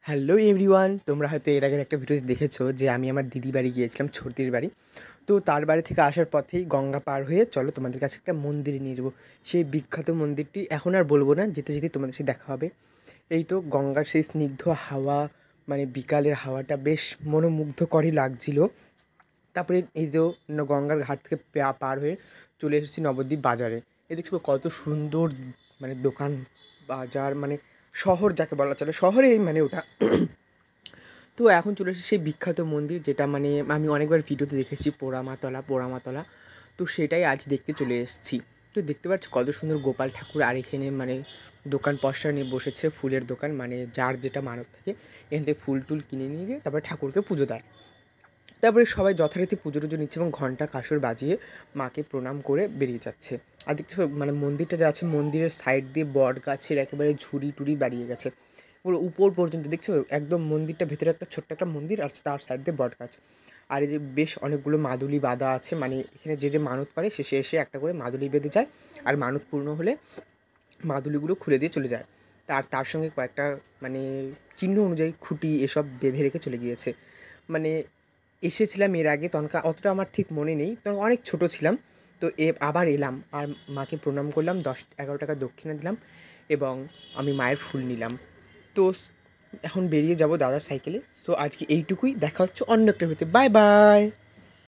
Hello everyone, তোমরা হয়তো এর আগের একটা ভিডিও দেখেছো যে আমি আমার দিদি বাড়ি গিয়েছিলাম, ছর্দির বাড়ি। তো তার বাড়ি থেকে আসার পথেই গঙ্গা পার হয়ে চলো তোমাদের কাছে একটা মন্দিরে নিয়ে যাবো। সেই বিখ্যাত মন্দিরটি এখন আর বলবো না, যেতে যেতে তোমাদের সাথে দেখা হবে। এই তো গঙ্গার সেই স্নিগ্ধ হাওয়া, মানে বিকালের হাওয়াটা বেশ মনোমুগ্ধকরই লাগছিল। তারপরে এই যে গঙ্গার ঘাট থেকে পার হয়ে চলে এসেছি নবদ্বীপ বাজারে। এ দেখছো কত সুন্দর, মানে দোকান বাজার, মানে শহর যাকে বলা চলে, শহরেই মানে ওটা। তো এখন চলে এসেছে সেই বিখ্যাত মন্দির, যেটা মানে আমি অনেকবার ভিডিওতে দেখেছি, পোড়ামাতলা। তো সেটাই আজ দেখতে চলে এসেছি। তো দেখতে পাচ্ছ কত সুন্দর গোপাল ঠাকুর, আর এখানে মানে দোকান পসরা নিয়ে বসেছে, ফুলের দোকান, মানে যার যেটা মানত থাকে এখান থেকে ফুল টুল কিনে নিয়ে গিয়ে তারপরে ঠাকুরকে পুজো দেয়। তারপরে সবাই যথারীতি পুজো টুজো নিচ্ছে এবং ঘণ্টা কাসর বাজিয়ে মাকে প্রণাম করে বেরিয়ে যাচ্ছে। আর দেখছো মানে মন্দিরটা যা আছে, মন্দিরের সাইড দিয়ে বট গাছের একেবারে ঝুড়ি টুড়ি বাড়িয়ে গেছে পুরো উপর পর্যন্ত। দেখছো একদম মন্দিরটা ভেতরে একটা ছোট্ট একটা মন্দির, আর তার সাইড দিয়ে বট গাছ। আর এই যে বেশ অনেকগুলো মাদুলি বাঁধা আছে, মানে এখানে যে যে মানত করে শেষে এসে একটা করে মাদুলি বেঁধে যায়, আর মানত পূর্ণ হলে মাদুলিগুলো খুলে দিয়ে চলে যায়। তার সঙ্গে কয়েকটা মানে চিহ্ন অনুযায়ী খুঁটি এসব বেঁধে রেখে চলে গিয়েছে। মানে এসেছিলাম এর আগে, তখন অতটা আমার ঠিক মনে নেই, তখন অনেক ছোট ছিলাম। তো আবার এলাম আর মাকে প্রণাম করলাম, 10-11 টাকা দক্ষিণা দিলাম এবং আমি মায়ের ফুল নিলাম। তো এখন বেরিয়ে যাব দাদার সাইকেলে। তো আজকে এইটুকুই, দেখা হচ্ছে অন্য একটা ভিডিওতে। Bye bye.